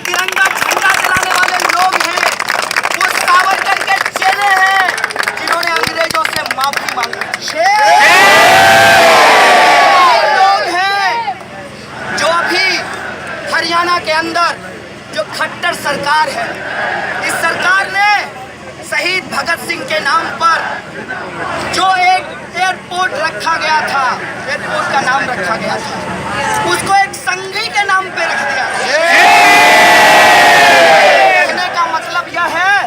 तिरंगा झंडा जलाने वाले लोग हैं, वो सावरकर के चेले हैं जिन्होंने अंग्रेजों से माफी मांगी। लोग हैं जो अभी हरियाणा के अंदर जो खट्टर सरकार है, इस सरकार ने शहीद भगत सिंह के नाम पर जो एक एयरपोर्ट रखा गया था, एयरपोर्ट का नाम रखा गया था, उसको एक संघी के नाम पे रख दिया। कहने का मतलब यह है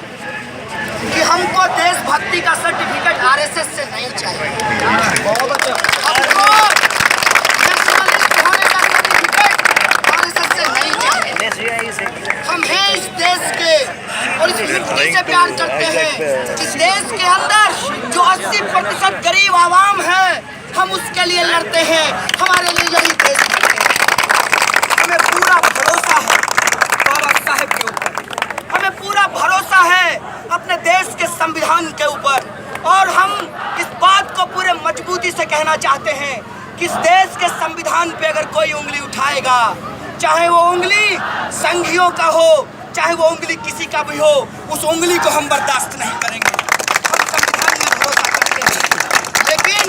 कि हमको देशभक्ति का सर्टिफिकेट आरएसएस से नहीं चाहिए, हमको नेशनलिस्ट होने का सर्टिफिकेट आरएसएस से नहीं चाहिए। हम हैं इस देश के और इस मिट्टी से प्यार करते हैं। इस देश के अंदर जो 80% गरीब आवाम है, हम उसके लिए लड़ते हैं। हमारे लिए यही देश है। हमें पूरा भरोसा है बाबा साहेब के ऊपर, हमें पूरा भरोसा है अपने देश के संविधान के ऊपर, और हम इस बात को पूरे मजबूती से कहना चाहते हैं कि इस देश के संविधान पे अगर कोई उंगली उठाएगा, चाहे वो उंगली संघियों का हो, चाहे वो उंगली किसी का भी हो, उस उंगली को हम बर्दाश्त नहीं करेंगे। हम संविधान में भरोसा करते हैं, लेकिन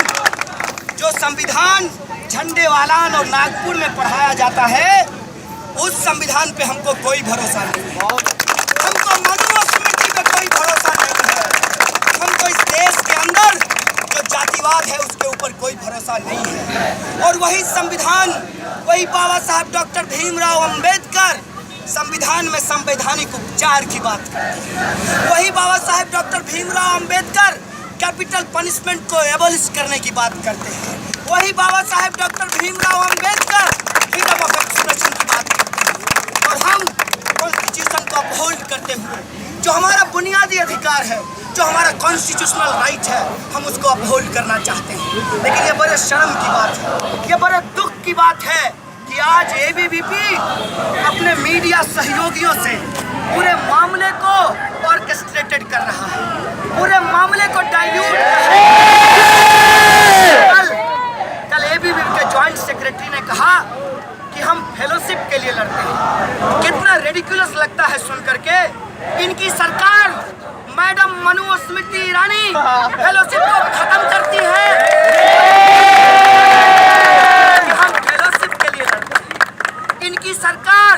जो संविधान झंडेवालान और नागपुर में पढ़ाया जाता है, उस संविधान पे हमको कोई भरोसा नहीं है। हमको मनुस्मृति पे कोई भरोसा नहीं है। हमको इस देश के अंदर जो जातिवाद है उसके ऊपर कोई भरोसा नहीं है। और वही संविधान, वही बाबा साहब डॉक्टर भीमराव अंबेडकर संविधान में संवैधानिक उपचार की बात करते हैं। वही Baba Saheb doctor Bhimrao Ambedkar capital punishment को एबॉलिश करने की बात करते हैं। वही Baba Saheb doctor Bhimrao Ambedkar freedom of expression की बात करते हैं। और हम कॉन्स्टिट्यूशन को अपहोल्ड करते हुए जो हमारा बुनियादी अधिकार है, जो हमारा कॉन्स्टिट्यूशनल राइट है, हम उसको अपहोल्ड करना चाहते हैं। लेकिन ये बड़े शर्म की बात है, ये बड़े दुख की बात है कि आज एबीवीपी अपने मीडिया सहयोगियों से पूरे मामले को ऑर्केस्ट्रेटेड कर रहा है, पूरे मामले को डाइल्यूट कर रहा है। कल एबीवीपी के जॉइंट सेक्रेटरी ने कहा कि हम फेलोशिप के लिए लड़ते हैं। कितना रेडिकुलस लगता है सुन करके। इनकी सरकार मैडम मनुस्मृति ईरानी फेलोशिप को खत्म करती है। इनकी सरकार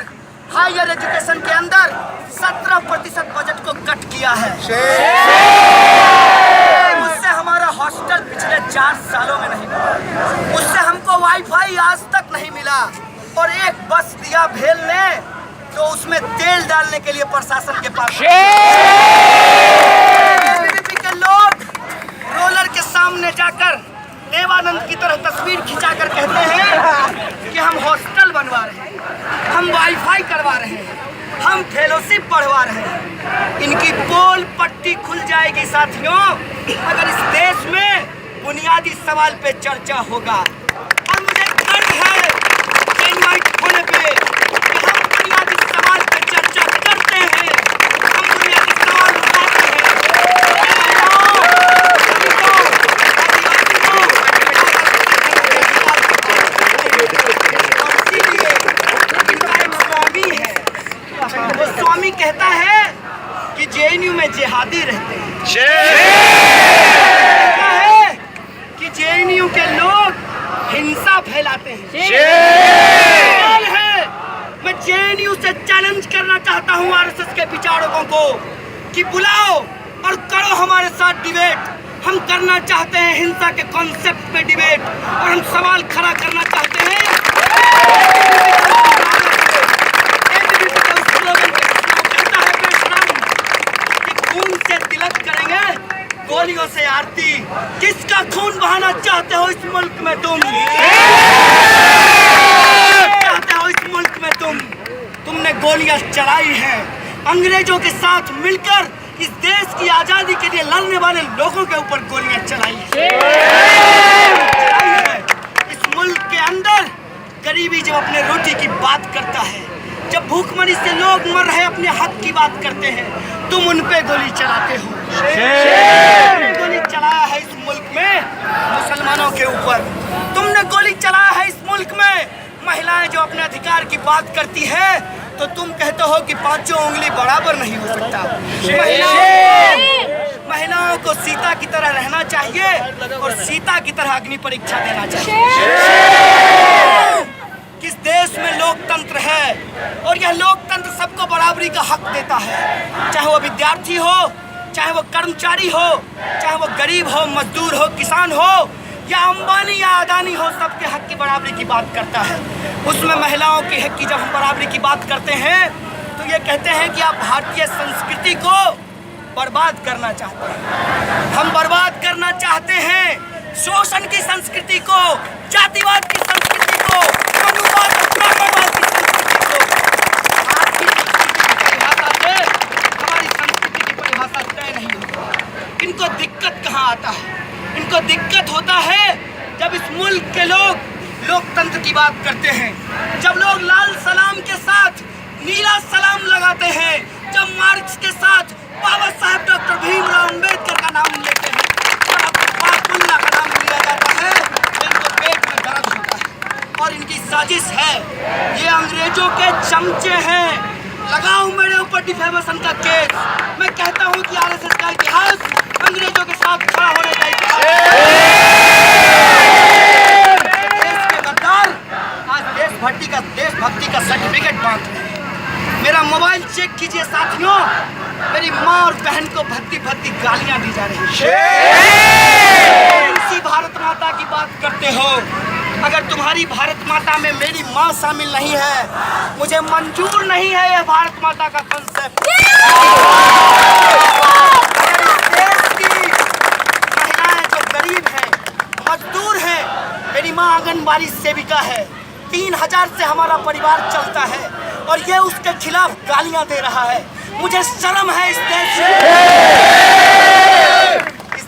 हायर एजुकेशन के अंदर 17% बजट को कट किया है। उससे हमारा हॉस्टल पिछले 4 सालों में नहीं मिला, उससे हमको वाईफाई आज तक नहीं मिला, और एक बस दिया भेल ने तो उसमें तेल डालने के लिए प्रशासन के पास एबीवीपी के लोग रोलर के सामने जाकर देवानंद की तरह तस्वीर खिंचाकर कहते हैं कि हम हॉस्टल बनवा रहे हैं, हम वाईफाई करवा रहे हैं, हम फेलोशिप बढ़वा रहे हैं। इनकी पोल पट्टी खुल जाएगी साथियों अगर इस देश में बुनियादी सवाल पे चर्चा होगा। और मुझे गर्व है इनवाइट होने पे कि हम बुनियादी सवाल पे चर्चा करते हैं, हम बुनियादी सवाल उठाते हैं। स्वामी कहता है कि जेएनयू में जिहादी रहते हैं, कहता है कि जेएनयू के लोग हिंसा फैलाते हैं। मैं जेएनयू से चैलेंज करना चाहता हूं आरएसएस के विचारकों को कि बुलाओ और करो हमारे साथ डिबेट। हम करना चाहते हैं हिंसा के कॉन्सेप्ट पे डिबेट, और हम सवाल खड़ा करना चाहते हैं तिलक करेंगे, गोलियों से आरती। किसका खून बहाना चाहते हो इस मुल्क में तुम? चाहते हो इस मुल्क में तुमने गोलियां चलाई हैं अंग्रेजों के साथ मिलकर। इस देश की आजादी के लिए लड़ने वाले लोगों के ऊपर गोलियां चलाई हैं। इस मुल्क के अंदर गरीबी जब अपने रोटी की बात करता है, जब भूखमरी से लोग मर रहे अपने हक की बात करते हैं, तुम उन पे गोली चलाते हो। गोली चलाया है इस मुल्क में मुसलमानों के ऊपर, तुमने गोली चलाया है इस मुल्क में महिलाएं जो अपने अधिकार की बात करती है तो तुम कहते हो कि पांचों उंगली बराबर नहीं हो सकता। महिलाओं को सीता की तरह रहना चाहिए और सीता की तरह अग्नि परीक्षा देना चाहिए। किस देश में लोकतंत्र है और यह लोकतंत्र सबको बराबरी का हक देता है, चाहे वो विद्यार्थी हो, चाहे वो कर्मचारी हो, चाहे वो गरीब हो, मजदूर हो, किसान हो या अंबानी या अदानी हो, सबके हक की बराबरी की बात करता है। उसमें महिलाओं के हक की जब हम बराबरी की बात करते हैं तो ये कहते हैं कि आप भारतीय संस्कृति को बर्बाद करना चाहते हैं। हम बर्बाद करना चाहते हैं शोषण की संस्कृति को, जातिवाद की संस्कृति को, मनुवाद और ब्राह्मणवाद की संस्कृति को। आपकी परिभाषा से हमारी संस्कृति की परिभाषा तय नहीं होती। इनको दिक्कत कहाँ आता है? इनको दिक्कत होता है जब इस मुल्क के लोग लोकतंत्र की बात करते हैं, जब लोग लाल सलाम के साथ नीला सलाम लगाते हैं, जब मार्क्स के साथ बाबा साहेब डॉक्टर भीमराव अंबेडकर का नाम लेते हैं और अब्दुल्ला का नाम लिया जाता है, इनको पेट में दर्द होता है। और इनकी साजिश है, ये अंग्रेजों के चमचे हैं। लगाओ मेरे ऊपर डिफेमेशन का केस। मैं कहता हूँ कि आरएसएस का इतिहास अंग्रेजों के साथ खड़ा होने का इतिहास। देश के गद्दार आज देशभक्ति का सर्टिफिकेट बांट रहे हैं। मेरा मोबाइल चेक कीजिए साथियों, मेरी माँ और बहन को भद्दी भद्दी गालियां दी जा रही है। इसी भारत माता की बात करते हो। अगर तुम्हारी भारत माता में मेरी माँ शामिल नहीं है, मुझे मंजूर नहीं है यह भारत माता का कंसेप्ट। मेरी माँ आंगनबाड़ी सेविका है, 3000 से हमारा परिवार चलता है और ये उसके खिलाफ गालियां दे रहा है। मुझे शर्म है इस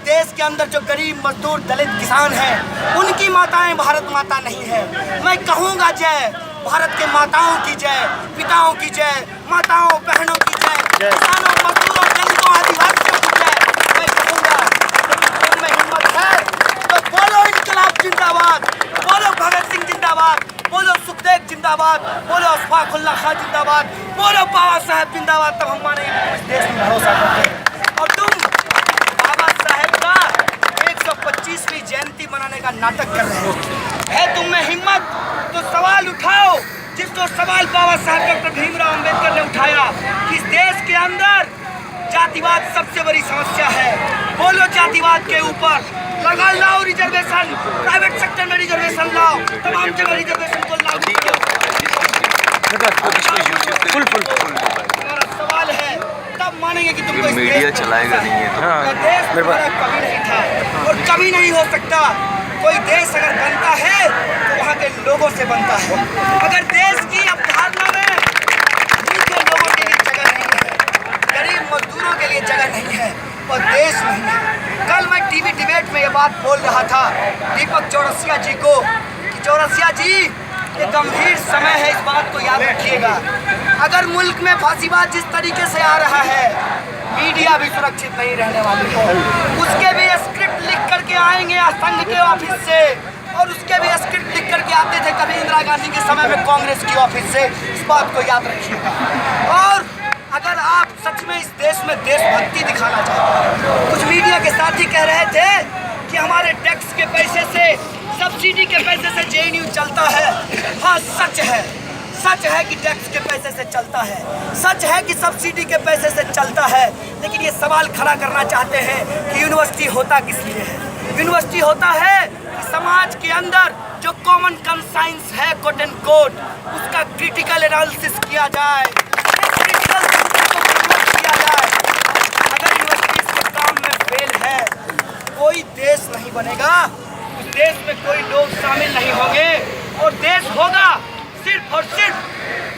देश के अंदर जो गरीब मजदूर दलित किसान हैं, उनकी माताएं भारत माता नहीं है। मैं कहूँगा जय भारत के माताओं की जय, पिताओं की जय, माताओं बहनों की जय, किसानों मजदूरों दलितों आदिवासियों की जय। मैं कहूँगा में हिम्मत है तो बोलो इनकलाब जिंदाबाद, बोलो भगत सिंह जिंदाबाद, बोलो सुखदेव जिंदाबाद, बोलो अशफाक उल्लाह खां जिंदाबाद, बोलो बाबा साहेब जिंदाबाद। तब हम मानेंगे इस देश में भरोसा करते हैं। और तुम बाबा साहेब का 125वीं जयंती मनाने का नाटक कर रहे हो। है तुम में हिम्मत तो सवाल उठाओ, जिसको सवाल बाबा साहेब डॉक्टर भीमराव अंबेडकर ने उठाया कि इस देश के अंदर जातिवाद सबसे बड़ी समस्या है। बोलो जातिवाद के ऊपर लगा लाओ रिजर्वेशन, प्राइवेट सेक्टर में रिजर्वेशन लाओ, तमाम जगह रिजर्वेशन को लागू करो। हमारा सवाल है, तब मानेंगे कि तुमको मीडिया चलाएगा नहीं है। देश तुम्हारा कभी नहीं था और कभी नहीं हो सकता। कोई देश अगर बनता है तो वहाँ के लोगों से बनता है। अगर देश की अवधारणा में नीचे लोगों के लिए जगह नहीं है, गरीब मजदूरों के लिए जगह नहीं है, और देश नहीं है। कल मैं टीवी डिबेट में ये बात बोल रहा था दीपक चौरसिया जी को कि चौरसिया जी, ये गंभीर समय है, इस बात को याद रखिएगा। अगर मुल्क में फांसीबाज जिस तरीके से आ रहा है, मीडिया भी सुरक्षित नहीं रहने वाली है। उसके भी स्क्रिप्ट लिख करके आएंगे संघ के ऑफिस से, और उसके भी स्क्रिप्ट लिख करके आते थे कभी इंदिरा गांधी के समय में कांग्रेस की ऑफिस से। इस बात को याद रखिएगा। और अगर आप सच में इस देश में देशभक्ति दिखाना चाहते हैं, कुछ मीडिया के साथी कह रहे थे कि हमारे टैक्स के पैसे से, सब्सिडी के पैसे से जेएनयू चलता है। हाँ, सच है कि टैक्स के पैसे से चलता है, सच है कि सब्सिडी के पैसे से चलता है। लेकिन ये सवाल खड़ा करना चाहते हैं कि यूनिवर्सिटी होता किस लिए है? यूनिवर्सिटी होता है कि समाज के अंदर जो कॉमन कंसाइंस है, कोट एंड कोट, उसका क्रिटिकल एनालिसिस किया जाए, अगर यूनिवर्सिटी इसके काम में फेल है, कोई देश नहीं बनेगा, उस देश में कोई लोग शामिल नहीं होंगे, और देश होगा सिर्फ और सिर्फ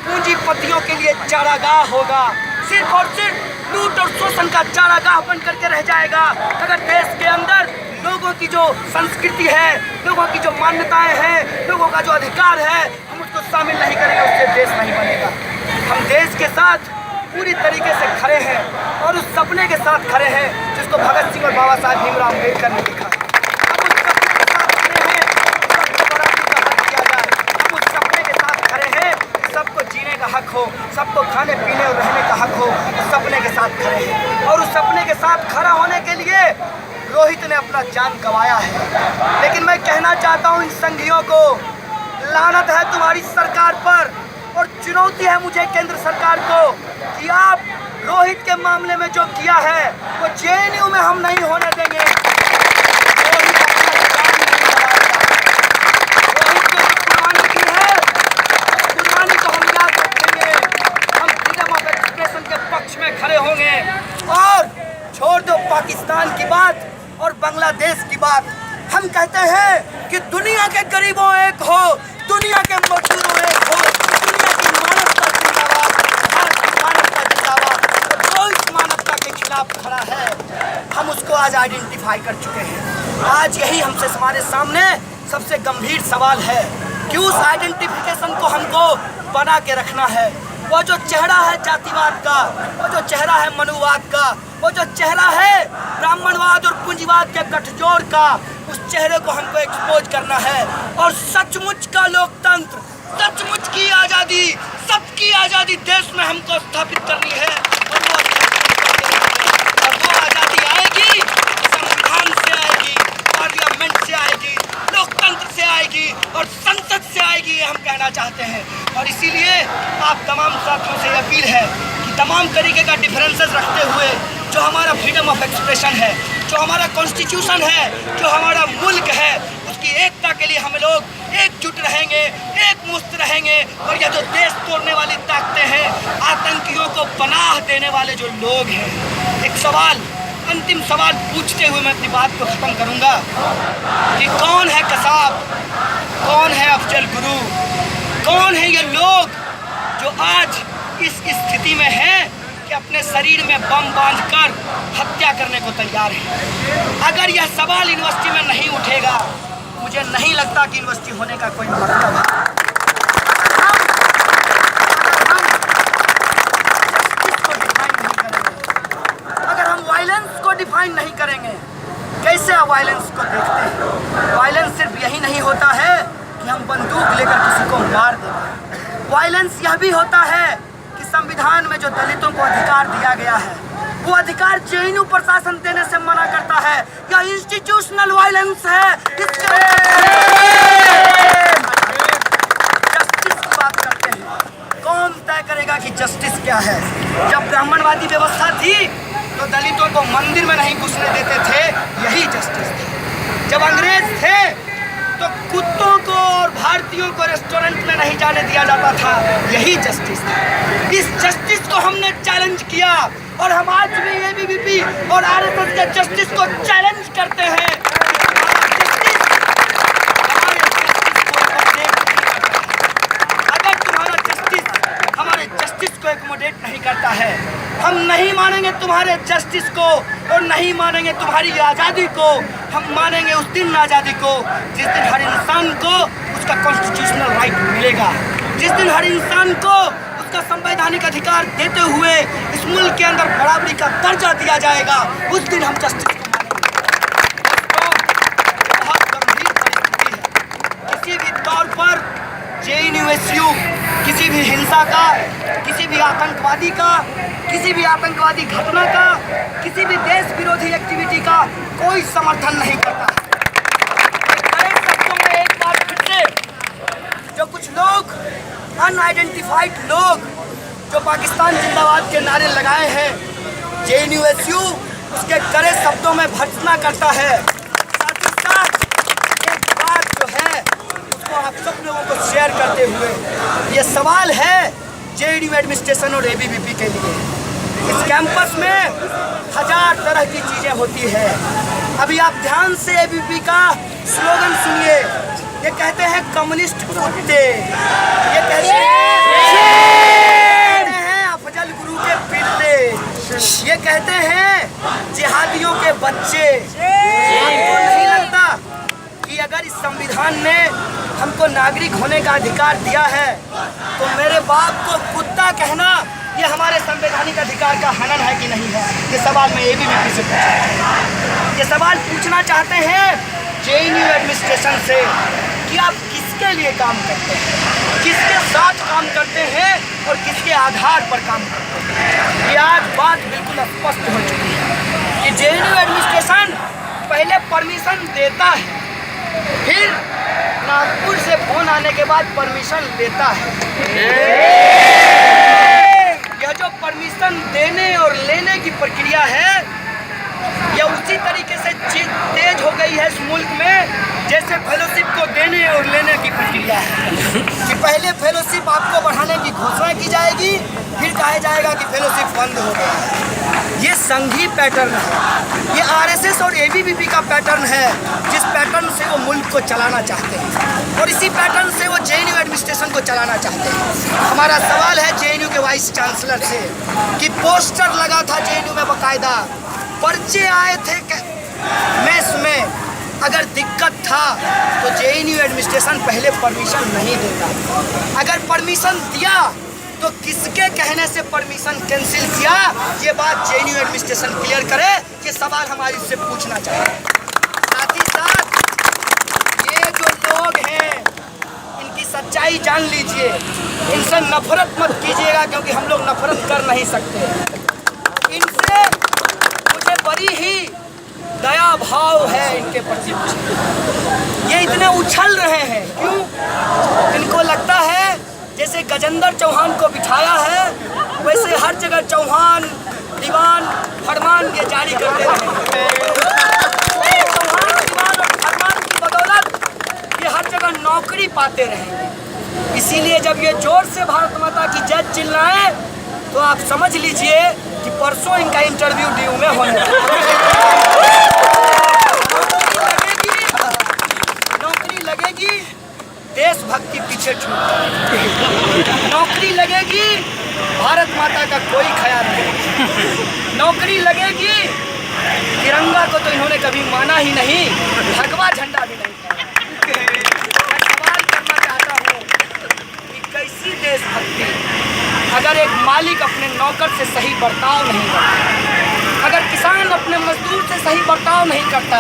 पूंजीपतियों के लिए चारागाह होगा, सिर्फ और सिर्फ लूट और शोषण का चारागाह बन करके रह जाएगा। अगर देश के अंदर लोगों की जो संस्कृति है, लोगों की जो मान्यताएं हैं, लोगों का जो अधिकार है, हम उसको शामिल नहीं करेंगे, उससे देश नहीं बनेगा। हम देश के साथ पूरी तरीके से खड़े हैं और उस सपने के साथ खड़े हैं जिसको भगत सिंह और बाबा साहेब भीमराव अम्बेडकर ने लिखा। हम उस सपने के साथ खड़े हैं, सबको बराबरी का हक दिया जाए। हम उस सपने के साथ खड़े हैं, सबको जीने का हक हो, सबको खाने पीने और रहने का हक हो, उस सपने के साथ खड़े हैं। और उस सपने के साथ खड़ा होने के लिए रोहित ने अपना जान गंवाया है। लेकिन मैं कहना चाहता हूँ इन संघियों को, लानत है तुम्हारी सरकार पर और चुनौती है मुझे केंद्र सरकार को कि आप रोहित के मामले में जो किया है वो जेएनयू में हम नहीं होने देंगे। रोहित ने कुर्बानी की है, कुर्बानी को हम याद रखेंगे। हम फ्रीडम ऑफ एक्सप्रेशन के पक्ष में खड़े होंगे। और छोड़ दो पाकिस्तान की बात और बांग्लादेश की बात, हम कहते हैं कि दुनिया के गरीबों एक हो, दुनिया के मजदूरों एक हो, दुनिया की मानवता जिंदाबाद, भारत की मानवता जिंदाबाद। जो इस मानवता के खिलाफ खड़ा है हम उसको आज आइडेंटिफाई कर चुके हैं। आज यही हमसे हमारे सामने सबसे गंभीर सवाल है कि उस आइडेंटिफिकेशन को हमको बना के रखना है। वो जो चेहरा है जातिवाद का, वो जो चेहरा है मनुवाद का, वो जो चेहरा है ब्राह्मणवाद और पूंजीवाद के गठजोड़ का, उस चेहरे को हमको एक्सपोज करना है। और सचमुच का लोकतंत्र, सचमुच की आज़ादी, सबकी आज़ादी देश में हमको स्थापित करनी है। और वो आज़ादी आएगी, संविधान से आएगी, पार्लियामेंट से आएगी, लोकतंत्र से आएगी और संसद से आएगी, ये हम कहना चाहते हैं। और इसीलिए आप तमाम साथियों से अपील है कि तमाम तरीके का डिफरेंसेस रखते हुए जो हमारा फ्रीडम ऑफ एक्सप्रेशन है, जो हमारा कॉन्स्टिट्यूशन है, जो हमारा मुल्क है, उसकी एकता के लिए हम लोग एकजुट रहेंगे, एकमुश्त रहेंगे। और यह जो देश तोड़ने वाली ताकतें हैं, आतंकियों को पनाह देने वाले जो लोग हैं, एक सवाल, अंतिम सवाल पूछते हुए मैं अपनी बात को ख़त्म करूँगा कि कौन है कसाब, कौन है अफजल गुरु, कौन है ये लोग जो आज इस स्थिति में हैं कि अपने शरीर में बम बांधकर हत्या करने को तैयार है। अगर यह सवाल यूनिवर्सिटी में नहीं उठेगा, मुझे नहीं लगता कि यूनिवर्सिटी होने का कोई मतलब है। अगर हम वायलेंस को डिफाइन नहीं करेंगे, कैसे आप वायलेंस को देखते हैं? वायलेंस सिर्फ यही नहीं होता है कि हम बंदूक लेकर किसी को मार दें। वायलेंस यह भी होता है कि संविधान में जो दलितों को अधिकार दिया गया है, वो अधिकार जेएनयू प्रशासन देने से मना करता है। यह इंस्टीट्यूशनल वायलेंस है। इसके जस्टिस की बात करते हैं, कौन तय करेगा कि जस्टिस क्या है? जब ब्राह्मणवादी व्यवस्था थी तो दलितों को मंदिर में नहीं घुसने देते थे, यही जस्टिस था। जब अंग्रेज थे तो कुत्तों को और भारतीयों को रेस्टोरेंट में नहीं जाने दिया जाता था, यही जस्टिस था। इस जस्टिस को हमने चैलेंज किया और हम आज भी एबीवीपी और आरएसएस के जस्टिस को चैलेंज करते हैं। अगर तुम्हारा जस्टिस हमारे जस्टिस को एकोमोडेट नहीं करता है, हम नहीं मानेंगे तुम्हारे जस्टिस को और नहीं मानेंगे तुम्हारी आज़ादी को। हम मानेंगे उस दिन आज़ादी को जिस दिन हर इंसान को उसका कॉन्स्टिट्यूशनल राइट मिलेगा, जिस दिन हर इंसान को उसका संवैधानिक अधिकार देते हुए इस मुल्क के अंदर बराबरी का दर्जा दिया जाएगा, उस दिन हम जस्टिस को मानेंगे। तो बहुत गंभीर परिस्थिति है। किसी भी तौर पर जेएनयू किसी भी हिंसा का, किसी भी आतंकवादी का, किसी भी आतंकवादी घटना का, किसी भी देश विरोधी एक्टिविटी का कोई समर्थन नहीं करता। बड़े शब्दों में एक बार फिर से जो कुछ लोग अनआइडेंटिफाइड लोग जो पाकिस्तान जिंदाबाद के नारे लगाए हैं, जेएनयू उसके कड़े शब्दों में भर्त्सना करता है। साथ ही साथ एक बात जो है उसको आप सब लोगों को शेयर करते हुए, ये सवाल है जेएनयू एडमिनिस्ट्रेशन और एबीवीपी के लिए। इस कैंपस में 1000 तरह की चीज़ें होती है। अभी आप ध्यान से एबीवीपी का स्लोगन सुनिए। ये कहते हैं कम्युनिस्ट कुत्ते, ये कहते हैं अफजल गुरु के पिल्ले, ये कहते हैं जिहादियों के बच्चे। आपको नहीं लगता कि अगर इस संविधान ने हमको नागरिक होने का अधिकार दिया है तो मेरे बाप को कुत्ता कहना ये हमारे संवैधानिक अधिकार का हनन है कि नहीं है? ये सवाल मैं एबीवीपी से पूछूं। ये सवाल पूछना चाहते हैं जेएनयू एडमिनिस्ट्रेशन से कि आप किसके लिए काम करते हैं, किसके साथ काम करते हैं और किसके आधार पर काम करते हैं। ये आज बात बिल्कुल स्पष्ट हो चुकी है कि जेएनयू एडमिनिस्ट्रेशन पहले परमिशन देता है, फिर नागपुर से फोन आने के बाद परमिशन लेता है। यह जो परमिशन देने और लेने की प्रक्रिया है, यह उसी तरीके से तेज हो गई है इस मुल्क में जैसे फेलोशिप को देने और लेने की प्रक्रिया है कि पहले फेलोशिप आपको बढ़ाने की घोषणा की जाएगी, फिर कहा जाएगा कि फेलोशिप बंद हो गया है। ये संघी पैटर्न है, ये आरएसएस और एबीवीपी का पैटर्न है, जिस पैटर्न से वो मुल्क को चलाना चाहते हैं और इसी पैटर्न से वो जेएनयू एडमिनिस्ट्रेशन को चलाना चाहते हैं। हमारा सवाल है जेएनयू के वाइस चांसलर से कि पोस्टर लगा था जेएनयू में, बाकायदा पर्चे आए थे मेस में, अगर दिक्कत था तो जेएनयू एडमिनिस्ट्रेशन पहले परमिशन नहीं देता। अगर परमिशन दिया तो किसके कहने से परमिशन कैंसिल किया, ये बात जेएनयू एडमिनिस्ट्रेशन क्लियर करे। ये सवाल हमारी इससे पूछना चाहिए। साथ ही साथ ये जो लोग हैं इनकी सच्चाई जान लीजिए, इनसे नफरत मत कीजिएगा क्योंकि हम लोग नफरत कर नहीं सकते। इनसे मुझे बड़ी ही दया भाव है इनके प्रति। ये इतने उछल रहे हैं क्यों? इनको लगता है जैसे गजेंद्र चौहान को बिठाया है वैसे हर जगह चौहान दीवान फरमान ये जारी करते हैं। चौहान दीवान और फरमान की बदौलत ये हर जगह नौकरी पाते रहेंगे। इसीलिए जब ये जोर से भारत माता की जय चिल्लाएं तो आप समझ लीजिए कि परसों इनका इंटरव्यू ड्यू में होने नौकरी लगेगी, देशभक्ति पीछे छूट, नौकरी लगेगी, भारत माता का कोई ख्याल नहीं, नौकरी लगेगी, तिरंगा को तो इन्होंने कभी माना ही नहीं, भगवा झंडा भी नहीं था। मैं सवाल करना चाहता हूँ कि कैसी देशभक्ति अगर एक मालिक अपने नौकर से सही बर्ताव नहीं करता, अगर किसान अपने मजदूर से सही बर्ताव नहीं करता,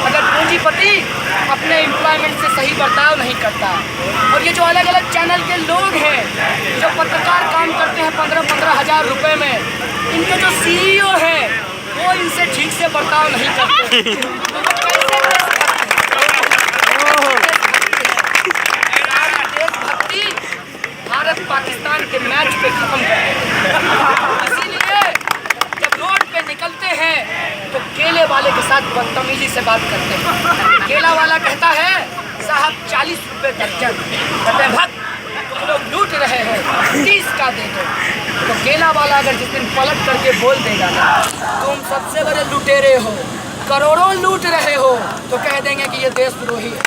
अगर पूंजीपति अपने एम्प्लॉयमेंट से सही बर्ताव नहीं करता, और ये जो अलग अलग चैनल के लोग हैं जो पत्रकार काम करते हैं 15-15 हज़ार रुपये में, इनके जो सीईओ हैं वो इनसे ठीक से बर्ताव नहीं करते, देशभक्ति भारत पाकिस्तान के मैच पे खत्म कर। इसीलिए जब रोड पे निकलते हैं तो केले वाले के साथ बदतमीजी से बात करते हैं। केला वाला कहता है साहब 40 रुपये दर्जन, कहते हैं भक्त तुम लोग लूट रहे हो 30 का दे दो। तो केला वाला अगर जिस दिन पलट करके बोल देगा ना तुम सबसे बड़े लुटेरे हो, करोड़ों लूट रहे हो, तो कह देंगे कि ये देशद्रोही है।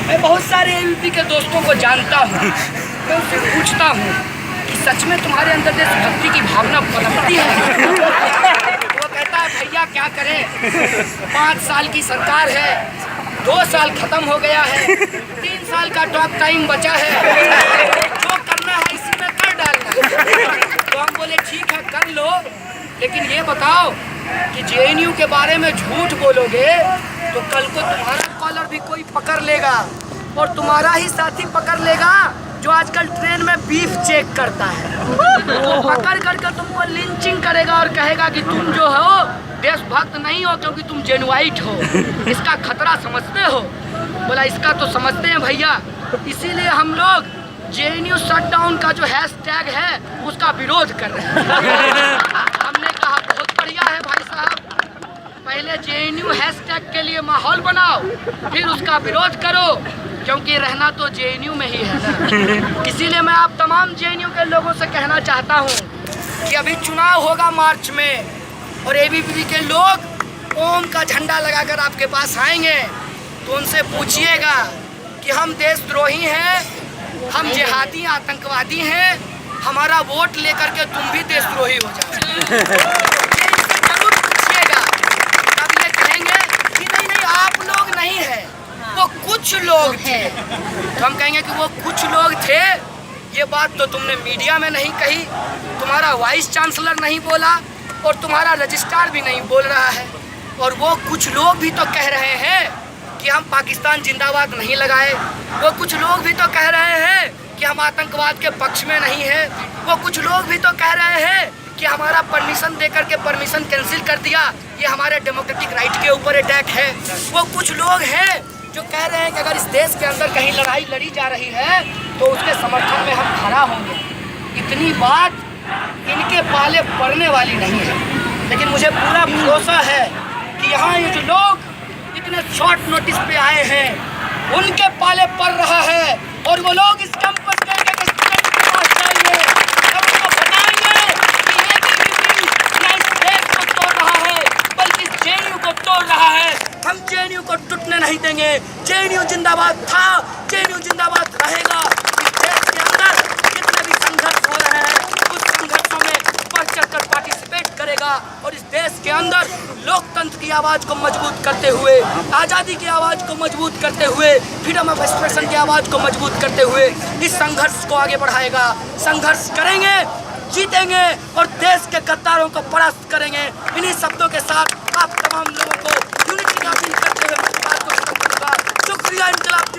मैं बहुत सारे एबीवीपी के दोस्तों को जानता हूँ, मैं उससे पूछता हूँ कि सच में तुम्हारे अंदर देशभक्ति की भावना पनपती है? वो कहता है भैया क्या करें, 5 साल की सरकार है, 2 साल खत्म हो गया है, 3 साल का टॉक टाइम बचा है, जो करना है इसी में कर डालना है। तो हम बोले ठीक है कर लो, लेकिन ये बताओ कि जेएनयू के बारे में झूठ बोलोगे तो कल को तुम्हारा कॉलर भी कोई पकड़ लेगा और तुम्हारा ही साथी पकड़ लेगा जो आजकल ट्रेन में बीफ चेक करता है, तो पकड़ करके तुमको लिंचिंग करेगा और कहेगा कि तुम जो हो देशभक्त नहीं हो क्योंकि तुम जेनुआइट हो। इसका खतरा समझते हो? बोला इसका तो समझते हैं भैया, इसीलिए हम लोग जेएनयू शटडाउन का जो हैशटैग है उसका विरोध कर रहे हैं। हमने कहा बहुत बढ़िया है भाई साहब, पहले जेएनयू हैशटैग के लिए माहौल बनाओ, फिर उसका विरोध करो, क्योंकि रहना तो जेएनयू में ही है ना। इसीलिए मैं आप तमाम जेएनयू के लोगों से कहना चाहता हूँ कि अभी चुनाव होगा मार्च में और एबीवीपी के लोग ओम का झंडा लगाकर आपके पास आएंगे तो उनसे पूछिएगा कि हम देशद्रोही हैं, हम जिहादी आतंकवादी हैं, हमारा वोट लेकर के तुम भी देशद्रोही हो जाओ। जरूर पूछिएगा, तब ये कहेंगे कि नहीं नहीं आप लोग नहीं है, वो कुछ लोग थे। तो हम कहेंगे कि वो कुछ लोग थे, ये बात तो तुमने मीडिया में नहीं कही, तुम्हारा वाइस चांसलर नहीं बोला, और तुम्हारा रजिस्ट्रार भी नहीं बोल रहा है। और वो कुछ लोग भी तो कह रहे हैं कि हम पाकिस्तान जिंदाबाद नहीं लगाए। वो कुछ लोग भी तो कह रहे हैं कि हम आतंकवाद के पक्ष में नहीं हैं। वो कुछ लोग भी तो कह रहे हैं कि हमारा परमिशन देकर के परमिशन कैंसिल कर दिया, ये हमारे डेमोक्रेटिक राइट के ऊपर अटैक है। वो कुछ लोग हैं जो कह रहे हैं कि अगर इस देश के अंदर कहीं लड़ाई लड़ी जा रही है तो उसके समर्थन में हम खड़ा होंगे। इतनी बात इनके पाले पड़ने वाली नहीं है, लेकिन मुझे पूरा भरोसा है कि यहाँ ये जो लोग इतने शॉर्ट नोटिस पे आए हैं उनके पाले पड़ रहा है। और वो लोग इस कैंपस के एक स्टूडेंट के पास जाइए, उनको बताइए कि ये बीजेपी ना इस देश को तोड़ रहा है बल्कि जेएनयू को तोड़ रहा है। हम जेएनयू को टूटने नहीं देंगे। जेएनयू जिंदाबाद था, जेएनयू जिंदाबाद रहेगा। इस देश के अंदर जितने भी संघर्ष हो रहे हैं उस संघर्षों में बढ़ चढ़कर पार्टिसिपेट करेगा और इस देश के अंदर लोकतंत्र की आवाज़ को मजबूत करते हुए, आज़ादी की आवाज़ को मजबूत करते हुए, फ्रीडम ऑफ एक्सप्रेशन की आवाज़ को मजबूत करते हुए इस संघर्ष को आगे बढ़ाएगा। संघर्ष करेंगे, जीतेंगे और देश के गद्दारों को परास्त करेंगे। इन्हीं शब्दों के साथ आप तमाम लोगों को यूनिटी का अपील करते हुए बात को खत्म करूंगा। शुक्रिया। इंकलाब